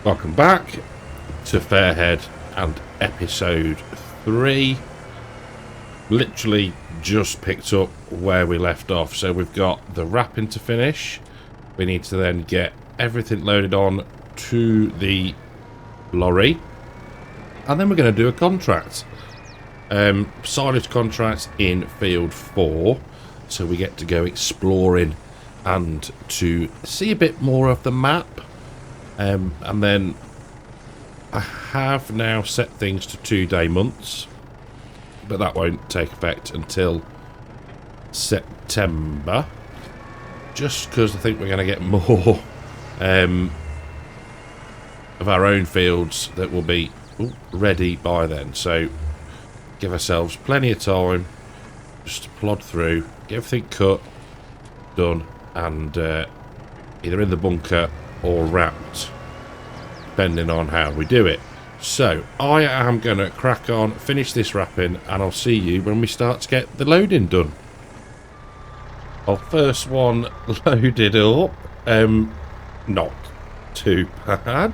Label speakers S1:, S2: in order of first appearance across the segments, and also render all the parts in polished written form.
S1: Welcome back to FAIRHEAD and episode 3. Literally just picked up where we left off. So we've got the wrapping to finish. We need to then get everything loaded on to the lorry. And then we're going to do a contract. Silage contract in field 4. So we get to go exploring and to see a bit more of the map. And then I have now set things to 2-day months, but that won't take effect until September, just because I think we're going to get more of our own fields that will be ready by then. So give ourselves plenty of time just to plod through, get everything cut, done, and either in the bunker or wrapped, depending on how we do it. So I am going to crack on, finish this wrapping, and I'll see you when we start to get the loading done. Our first one loaded up. Not too bad.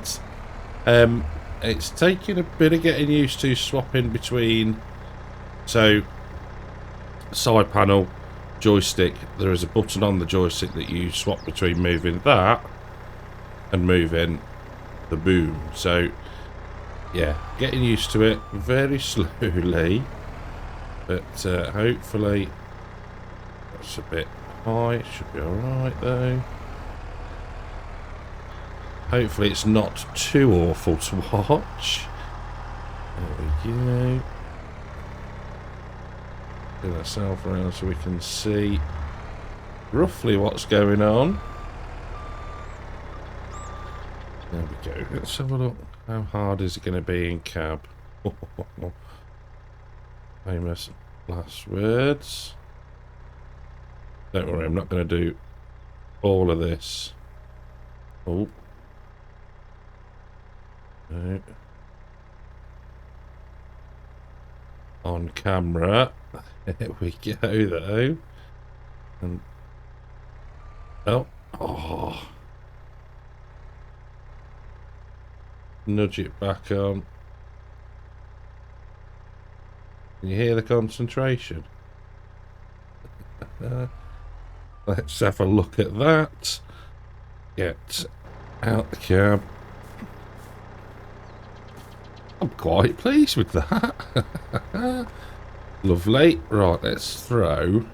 S1: It's taking a bit of getting used to swapping between. So side panel, joystick, there is a button on the joystick that you swap between moving that and moving the boom. So yeah, getting used to it very slowly, but hopefully that's a bit high. Should be alright though. Hopefully it's not too awful to watch. There we go. Get ourselves around so we can see roughly what's going on. There we go. Let's have a look. How hard is it going to be in cab? Famous last words. Don't worry, I'm not going to do all of this. Oh. No. On camera. There we go, though. And oh. Nudge it back on. Can you hear the concentration? Let's have a look at that. Get out the cab. I'm quite pleased with that. Lovely. Right, let's throw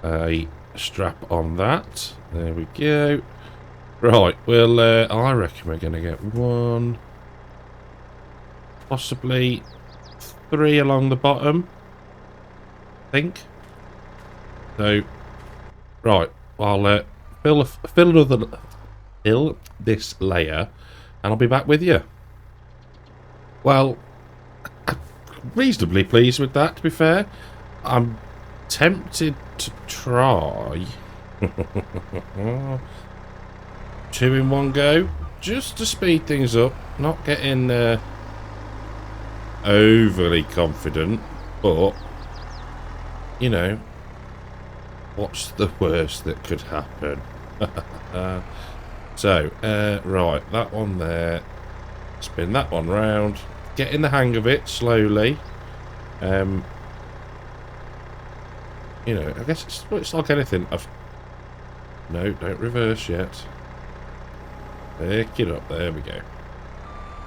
S1: a strap on that. There we go. Right, well, I reckon we're going to get 1, possibly 3 along the bottom, I think. So, right, I'll fill this layer, and I'll be back with you. Well, I'm reasonably pleased with that, to be fair. I'm tempted to try 2 in one go, just to speed things up, not getting overly confident, but you know, what's the worst that could happen? So right, that one there, spin that one round, getting the hang of it slowly. You know, I guess it's like anything. No, don't reverse yet. Pick it up. There we go.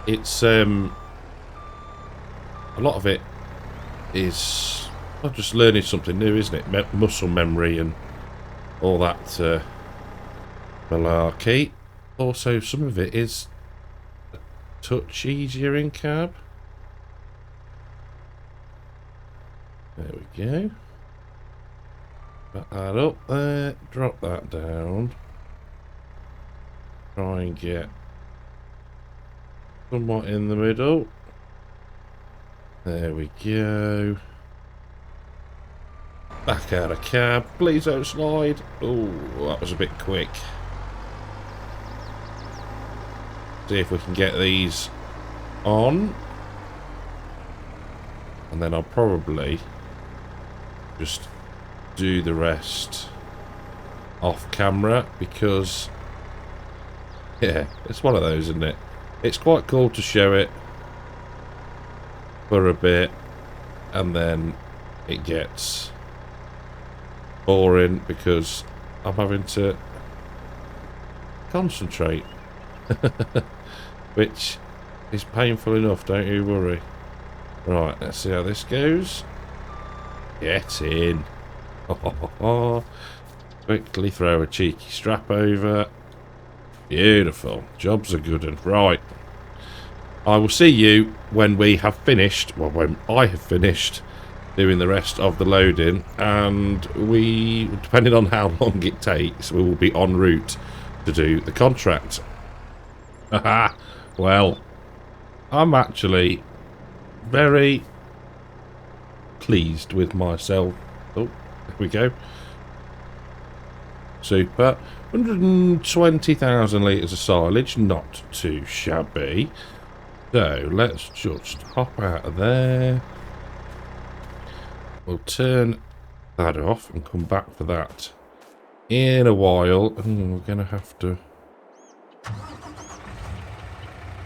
S1: It's a lot of it is just learning something new, isn't it? Muscle memory and all that malarkey. Also, some of it is a touch easier in cab. There we go. Put that up there. Drop that down. Try and get somewhat in the middle. There we go. Back out of cab. Please don't slide. Oh, that was a bit quick. See if we can get these on. And then I'll probably just do the rest off camera, because Yeah, it's one of those, isn't it? It's quite cool to show it for a bit, and then it gets boring because I'm having to concentrate. Which is painful enough, don't you worry. Right, let's see how this goes. Get in. Quickly throw a cheeky strap over. Beautiful. Job's a good one. Right. I will see you when we have finished, well, when I have finished doing the rest of the loading, and we, depending on how long it takes, we will be en route to do the contract. Haha. Well, I'm actually very pleased with myself. Oh, there we go. Super. 120,000 litres of silage, not too shabby. So, let's just hop out of there. We'll turn that off and come back for that in a while. We're going to have to...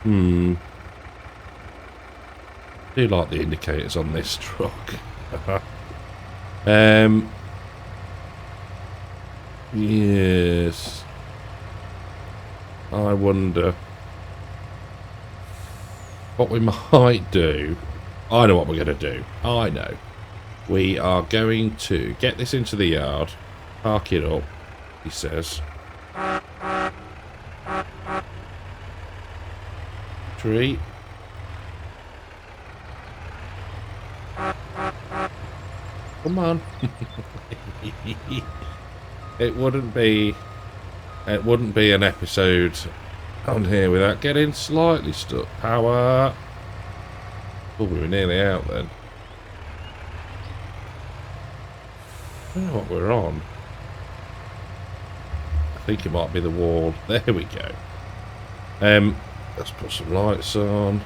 S1: I do like the indicators on this truck. Yes. I wonder what we might do. I know what we're going to do. I know. We are going to get this into the yard, park it up, he says. Tree. Come on. It wouldn't be an episode on here without getting slightly stuck. Power. Oh, we were nearly out then. I don't know what we're on. I think it might be the wall. There we go. Let's put some lights on.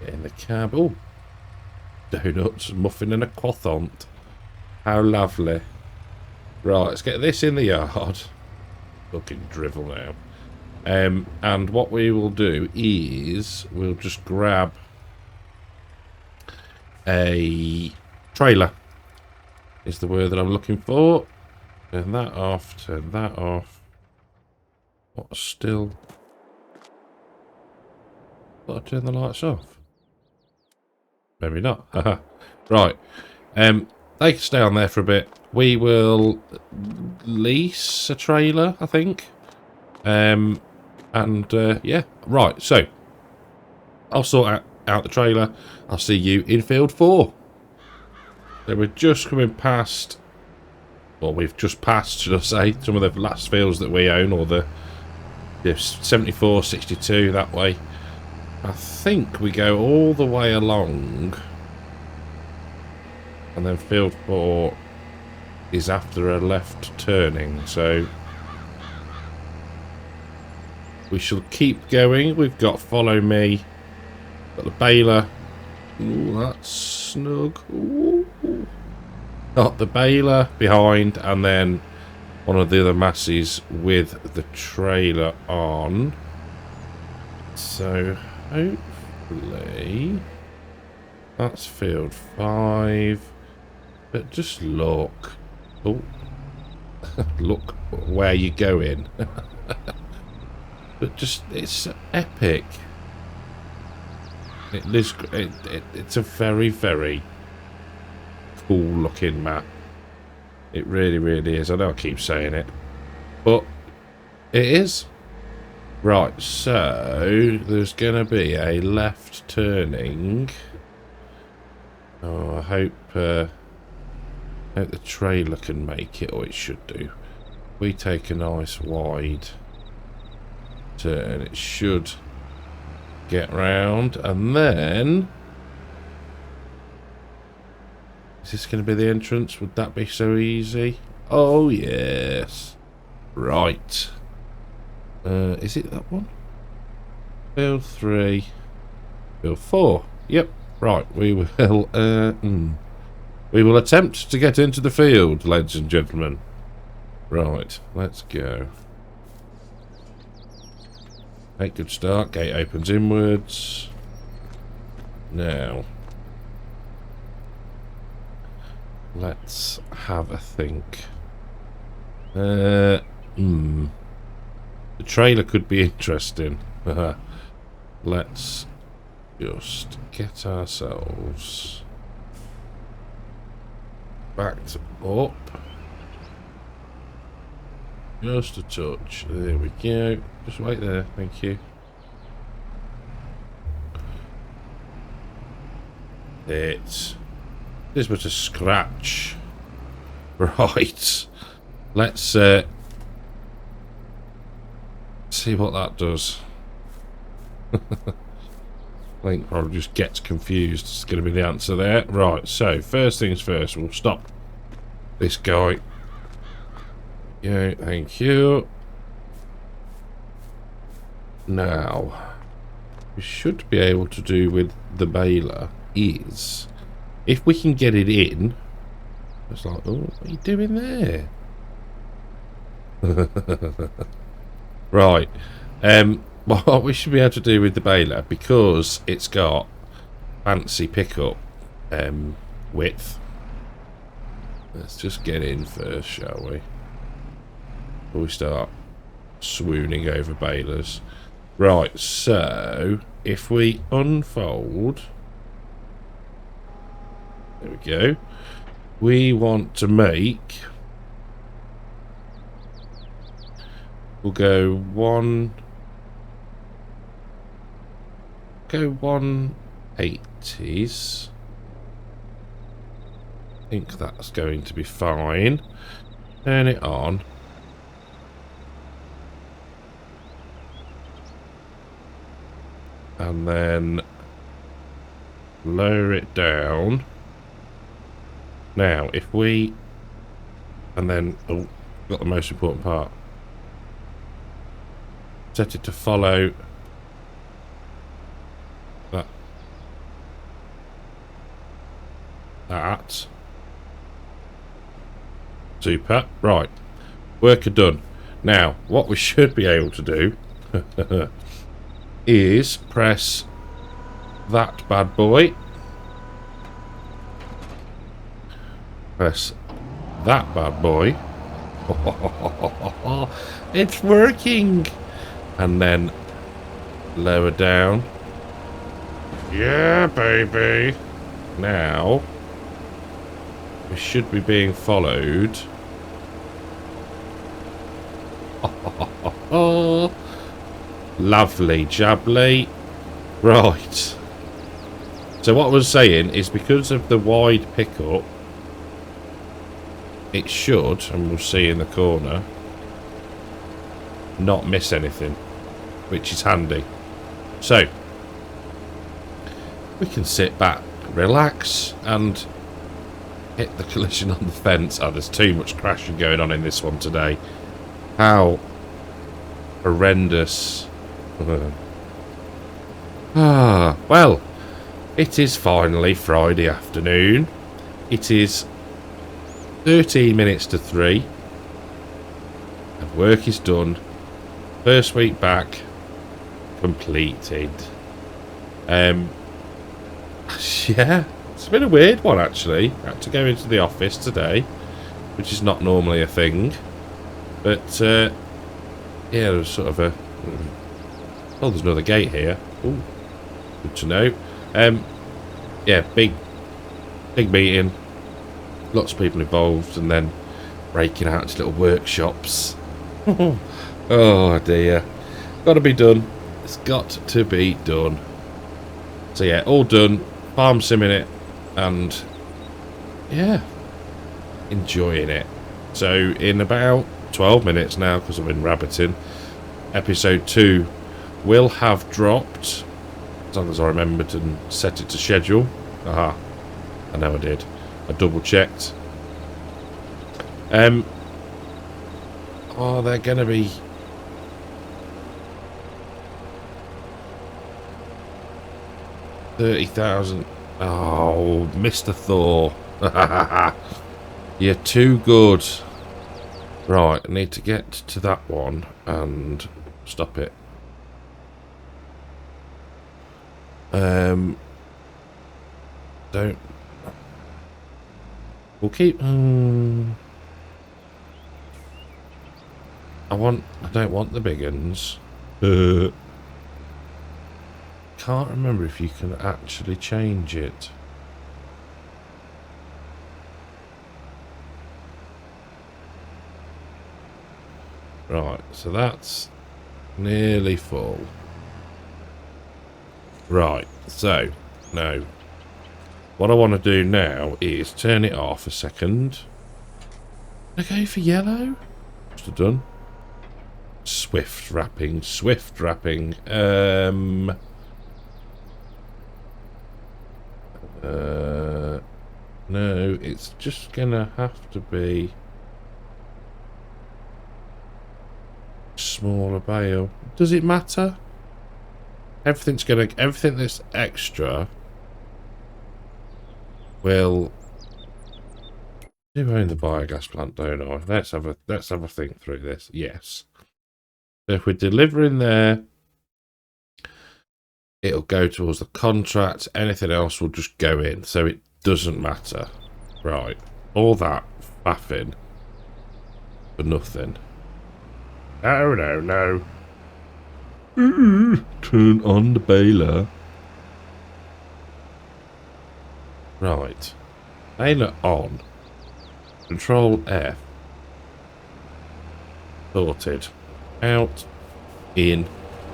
S1: Get in the cab. Oh, donuts, muffin and a croissant. How lovely. Right, let's get this in the yard. Fucking drivel now. And what we will do is we'll just grab a trailer. Is the word that I'm looking for. Turn that off. Turn that off. What still? Thought I turned the lights off. Maybe not. Right. They can stay on there for a bit. We will lease a trailer, I think. Yeah. Right, so I'll sort out the trailer. I'll see you in field 4. So we're just coming past, or we've just passed, should I say, some of the last fields that we own, or the 74, 62, that way. I think we go all the way along, and then field 4 is after a left turning, so we shall keep going. We've got follow me, got the baler. Ooh, that's snug. Ooh. Got the baler behind, and then one of the other masses with the trailer on. So hopefully that's field 5. But just look. Oh, look where you're going. But just, it's epic. It's a very, very cool looking map. It really, really is. I know I keep saying it, but it is. Right, so there's going to be a left turning. Oh, I hope the trailer can make it, or it should do. We take a nice wide turn. It should get round, and then is this going to be the entrance? Would that be so easy? Oh yes. Right. Is it that one? Field 3. Field 4. Yep. Right. We will attempt to get into the field, ladies and gentlemen. Right. Let's go. Okay, good start. Gate opens inwards. Now, let's have a think. The trailer could be interesting. Let's just get ourselves backed up. Just a touch. There we go. Just wait there. Thank you. This was a scratch. Right. Let's see what that does. I think probably just gets confused. It's going to be the answer there. Right, so first things first, we'll stop this guy. Yeah, thank you. Now, we should be able to do with the baler is, if we can get it in, it's like, oh, what are you doing there? Right. What we should be able to do with the baler, because it's got fancy pickup width. Let's just get in first, shall we? Before we start swooning over balers. Right, so if we unfold, there we go. We want to make, we'll go 180s. I think that's going to be fine. Turn it on. And then lower it down. Now, if we, and then, oh, got the most important part. Set it to follow that. Super. Right. Worker done. Now, what we should be able to do is press that bad boy. Press that bad boy. It's working. And then lower down. Yeah, baby. Now we should be being followed. Lovely jubbly. Right. So what I was saying is, because of the wide pickup, it should, and we'll see in the corner, not miss anything, which is handy. So we can sit back, relax, and hit the collision on the fence. Oh, there's too much crashing going on in this one today. How horrendous. Well, it is finally Friday afternoon. It is 13 minutes to 3. And work is done. First week back completed. Yeah, it's been a weird one actually. I had to go into the office today, which is not normally a thing. But yeah, there's sort of a, oh, there's another gate here. Ooh, good to know. Yeah, big meeting, lots of people involved, and then breaking out into little workshops. Oh dear, got to be done. It's got to be done. So yeah, all done. Farm simming it, and yeah, enjoying it. So in about 12 minutes now, because I've been rabbiting, episode 2 will have dropped, as long as I remembered and set it to schedule. Aha, I know I did. I double checked. Oh, they're gonna be 30,000. Oh, Mr. Thor. You're too good. Right, I need to get to that one and stop it. Don't. We'll keep. I don't want the big uns. Can't remember if you can actually change it. Right, so that's nearly full. Right, so now what I want to do now is turn it off a second. Okay, for yellow. Must have done. Swift wrapping, swift wrapping. No, it's just gonna have to be smaller bale. Does it matter? Everything that's extra will do own the biogas plant, don't I? Let's have a think through this. Yes. So if we're delivering there, it'll go towards the contract. Anything else will just go in, so it doesn't matter. Right. All that faffing for nothing. No, no, no. Turn on the baler. Right. Baler on. Control F. Sorted. Out. In.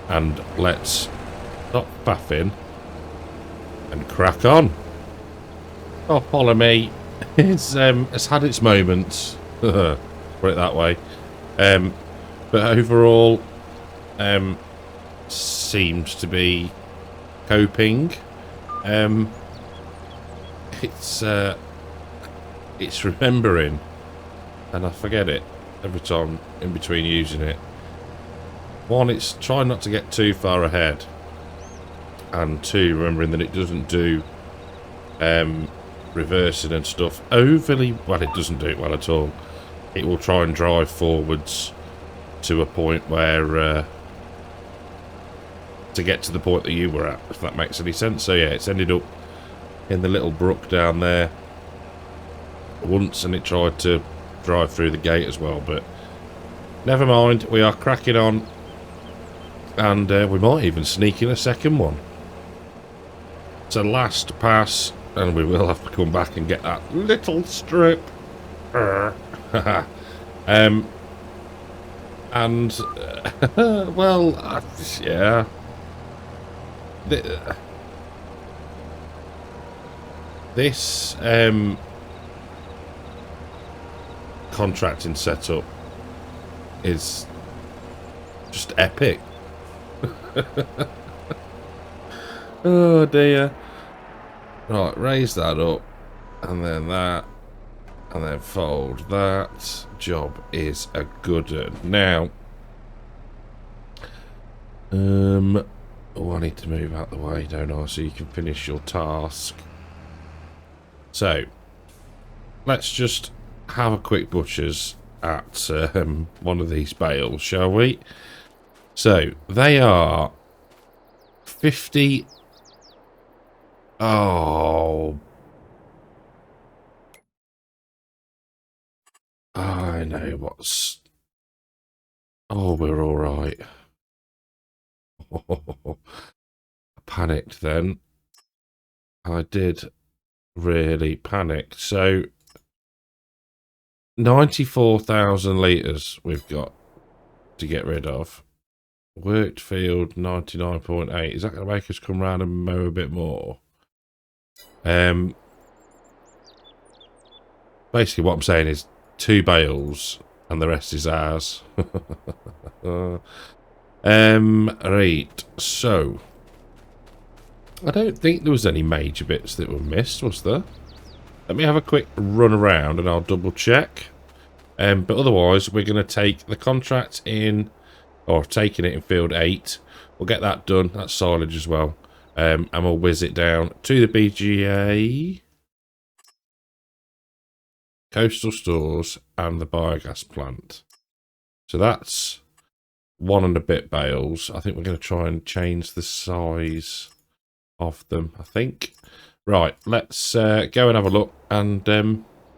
S1: And let's stop faffing and crack on. Oh, follow me. It's had its moments. Put it that way. But overall, seems to be coping. It's remembering, and I forget it every time in between using it. One, it's trying not to get too far ahead, and two, remembering that it doesn't do reversing and stuff overly well. It doesn't do it well at all. It will try and drive forwards to a point where to get to the point that you were at, if that makes any sense. So yeah, it's ended up in the little brook down there once, and it tried to drive through the gate as well, but never mind, we are cracking on, and we might even sneak in a second one. It's a last pass, and we will have to come back and get that little strip. And well, yeah. This contracting setup is just epic. Oh dear. Right, raise that up, and then that, and then fold that. Job is a good one. Now, oh, I need to move out the way, don't I, so you can finish your task. So, let's just have a quick butcher's at one of these bales, shall we? So, they are 50... Oh... I know what's... Oh, we're alright. Panicked then. I did really panic. So 94,000 litres we've got to get rid of. Worked field 99.8. Is that going to make us come round and mow a bit more? Basically what I'm saying is 2 bales and the rest is ours. Right, so I don't think there was any major bits that were missed, was there? Let me have a quick run around and I'll double check. But otherwise, we're going to take the contract in, or taking it in field 8. We'll get that done. That's silage as well. And we'll whiz it down to the BGA, coastal stores, and the biogas plant. So that's 1 and a bit bales. I think we're going to try and change the size of them, I think. Right, let's go and have a look, and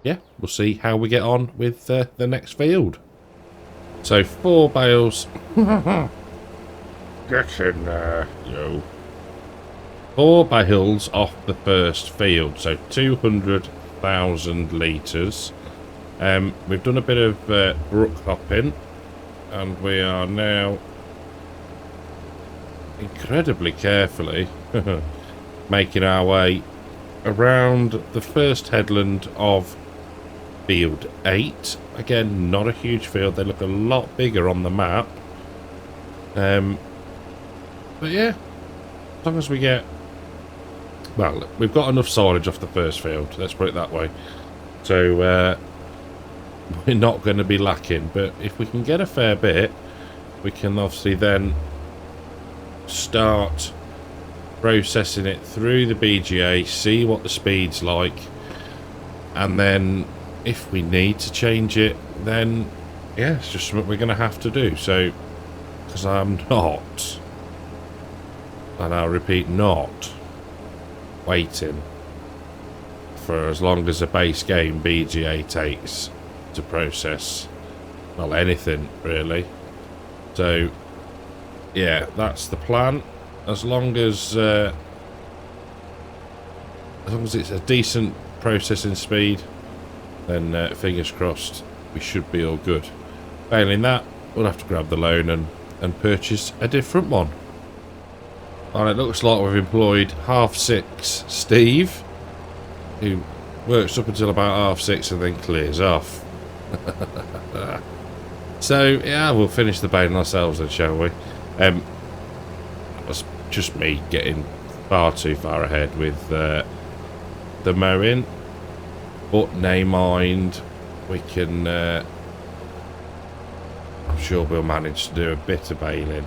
S1: yeah, we'll see how we get on with the next field. So 4 bales. Get in there, yo. 4 bales off the first field, so 200,000 litres. We've done a bit of brook hopping, and we are now incredibly carefully making our way around the first headland of field 8. Again, not a huge field, they look a lot bigger on the map. But yeah, as long as we get, well, we've got enough silage off the first field, let's put it that way. So we're not going to be lacking, but if we can get a fair bit, we can obviously then start processing it through the BGA, see what the speed's like, and then if we need to change it, then yeah, it's just something we're going to have to do. So, because I'm not, and I'll repeat, not waiting for as long as a base game BGA takes to process, well, anything really. So yeah, that's the plan. As long as it's a decent processing speed, then fingers crossed we should be all good. Failing that, we'll have to grab the loan and purchase a different one. And it looks like we've employed 6:30 Steve, who works up until about 6:30 and then clears off. So yeah, we'll finish the baling ourselves then, shall we? That's just me getting far too far ahead with the mowing, but nay mind, we can I'm sure we'll manage to do a bit of baling,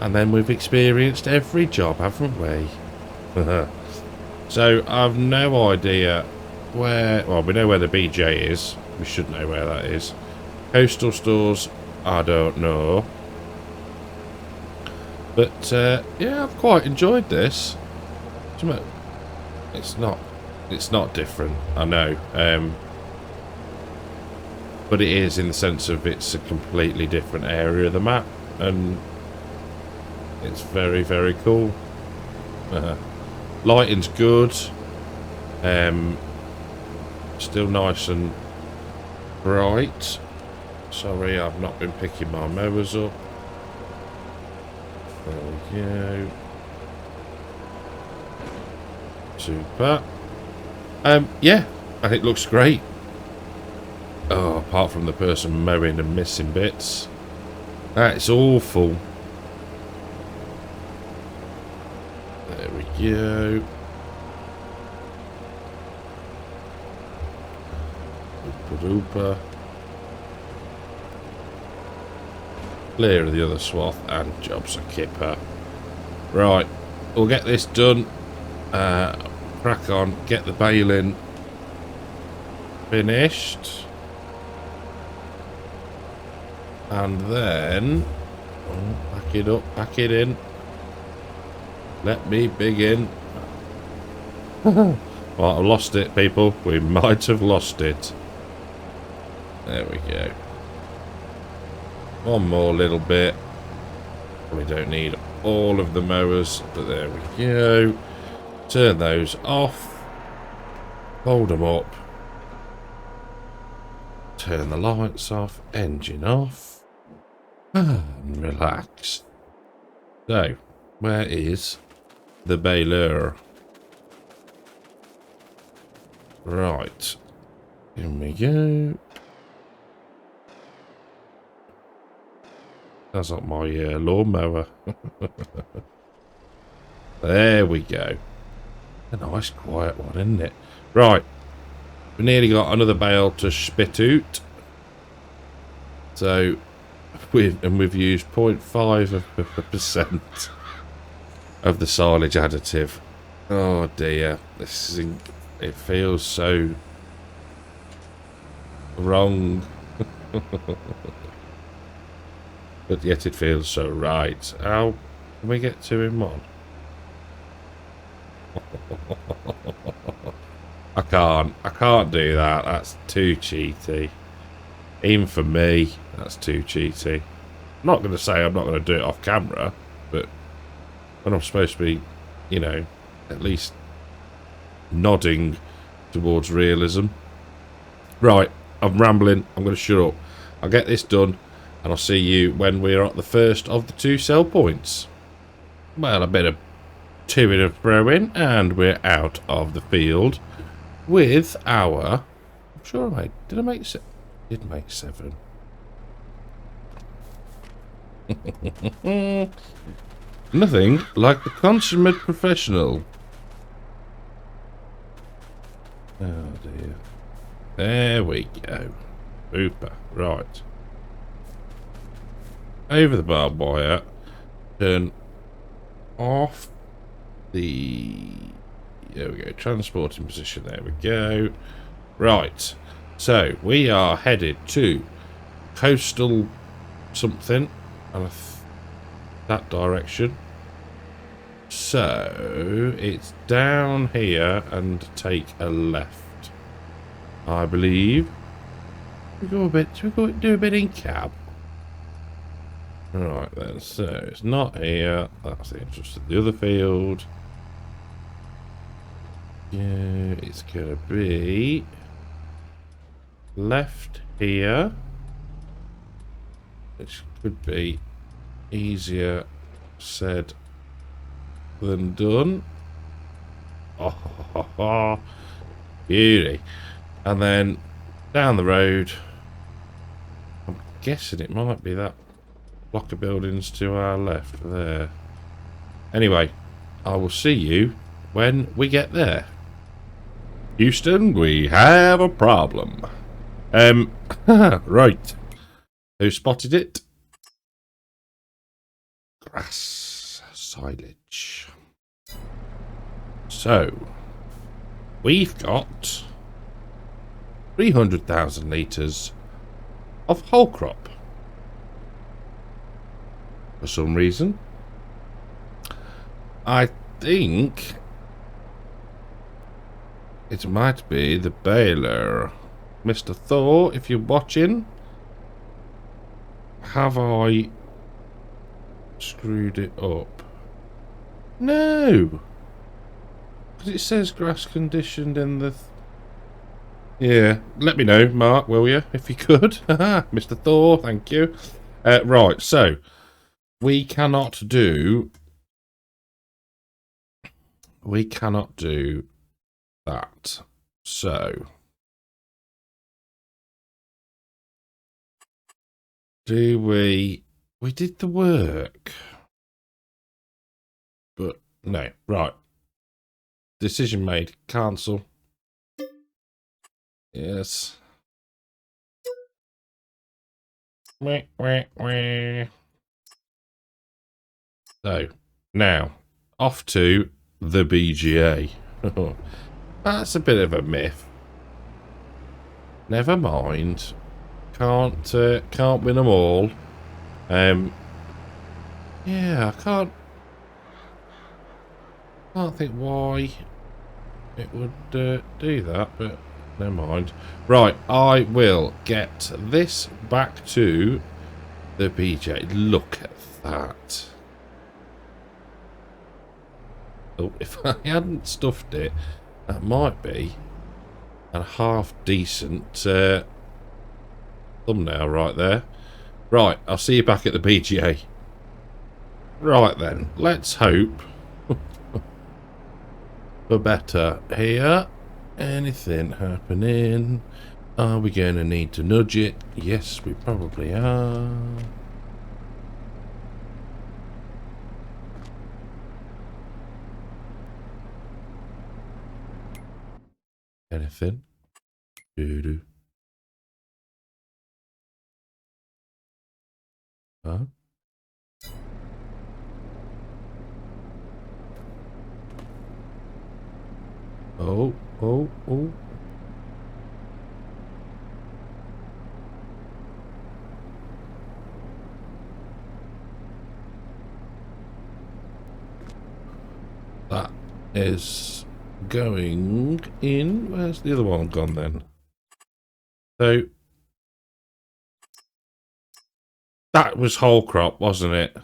S1: and then we've experienced every job, haven't we? So I've no idea where, well, we know where the BJ is, we should know where that is. Coastal stores, I don't know. But yeah, I've quite enjoyed this. It's not different, I know. But it is in the sense of it's a completely different area of the map, and it's very, very cool. Lighting's good. Still nice and bright. Sorry, I've not been picking my mowers up. There we go. Super. Yeah, and it looks great. Oh, apart from the person mowing and missing bits. That's awful. There we go. Oopa-doopa. Clear of the other swath, and job's a kipper. Right, we'll get this done. Crack on, get the baling finished, and then pack it up, pack it in. Let me begin. Right, I've lost it, people. We might have lost it. There we go. One more little bit. We don't need all of the mowers, but there we go. Turn those off. Hold them up. Turn the lights off. Engine off. And relax. So, where is the baler? Right. Here we go. That's not my lawnmower. There we go. A nice quiet one, isn't it? Right. We nearly got another bale to spit out. So, we've used 0.5% of the silage additive. Oh dear. This is it feels so wrong. But yet it feels so right. How can we get 2 in 1? I can't do that. That's too cheaty. Even for me, that's too cheaty. I'm not going to say I'm not going to do it off camera, but when I'm supposed to be, you know, at least nodding towards realism. Right, I'm rambling. I'm going to shut up. I'll get this done, and I'll see you when we're at the first of the 2 sell points. Well, a bit of to-in and fro-in, and we're out of the field with our... I'm sure I made... Did I make... Did make 7. Nothing like the consummate professional. Oh dear. There we go. Super. Right. Over the barbed wire. Turn off the... There we go. Transporting position. There we go. Right. So, we are headed to coastal something. And that direction. So, it's down here and take a left. I believe. We go a bit. Should we go do a bit in cab? Right then. So, it's not here. That's the entrance to the other field. Yeah, it's gonna be left here. Which could be easier said than done. Oh, beauty. And then down the road, I'm guessing it might be that block of buildings to our left there. Anyway, I will see you when we get there. Houston, we have a problem. Right. Who spotted it? Grass silage. So, we've got 300,000 litres of whole crop. For some reason. I think it might be the baler. Mr. Thor, if you're watching, have I screwed it up? No! Because it says grass conditioned in the... Yeah, let me know, Mark, will you? If you could. Mr. Thor, thank you. Right, so, we cannot do... We cannot do that. So... Do we did the work. But, no. Right. Decision made. Cancel. Yes. So, now, off to the BGA. That's a bit of a myth. Never mind. Can't win them all. Yeah, I can't think why it would do that, but never mind. Right, I will get this back to the BJ. Look at that. Oh, if I hadn't stuffed it, that might be a half decent thumbnail right there. Right, I'll see you back at the BGA. Right then, let's hope for better here. Anything happening? Are we going to need to nudge it? Yes, we probably are. Anything? Doo-doo. Huh? Oh. is going in. Where's the other one gone then? So that was whole crop, wasn't it?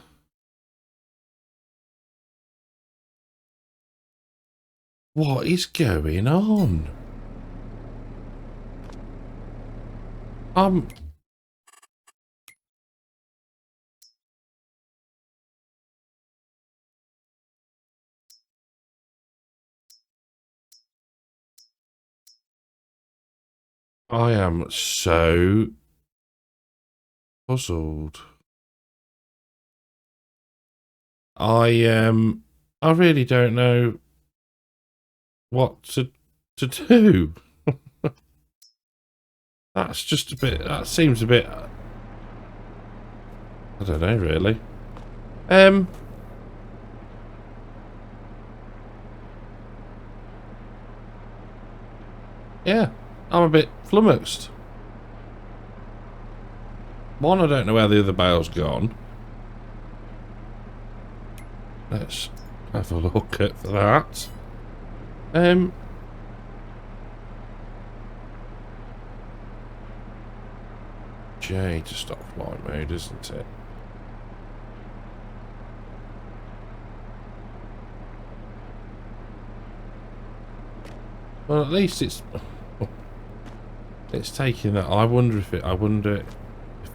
S1: What is going on? I am so puzzled. I really don't know what to do. That's just a bit. That seems a bit. I don't know really. Yeah, I'm a bit flummoxed. One, I don't know where the other bale's gone. Let's have a look at that. J to stop flight mode, isn't it? Well, at least it's taking that. I wonder if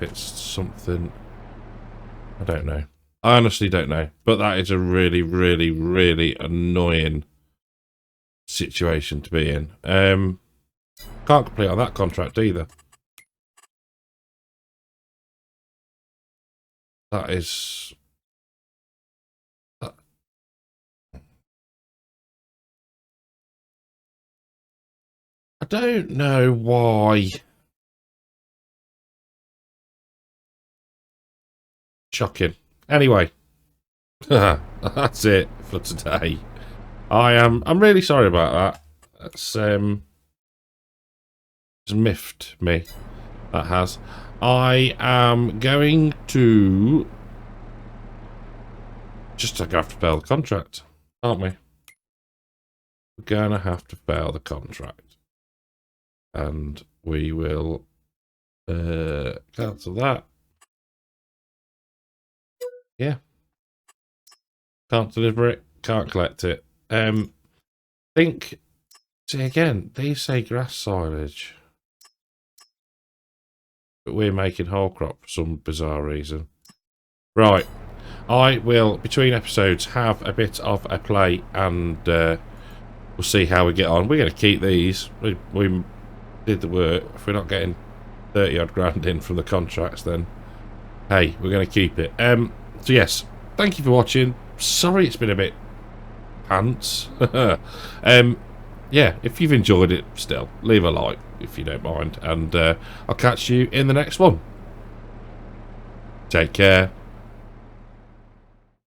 S1: it's something. I don't know. I honestly don't know. But that is a really, really, really annoying situation to be in. Can't complete on that contract either. That is. I don't know why. Shocking. Anyway, that's it for today. I'm really sorry about that. That's it's miffed me. That has. I am going to just have to fail the contract, aren't we? We're gonna have to fail the contract, and we will cancel that. Yeah, can't deliver it, can't collect it. See again, these say grass silage, but we're making whole crop for some bizarre reason. Right, I will, between episodes, have a bit of a play, and we'll see how we get on. We're going to keep these. We did the work. If we're not getting 30 odd grand in from the contracts, then hey, we're going to keep it. So yes, thank you for watching. Sorry it's been a bit pants. Yeah, if you've enjoyed it still, leave a like if you don't mind, and I'll catch you in the next one. Take care.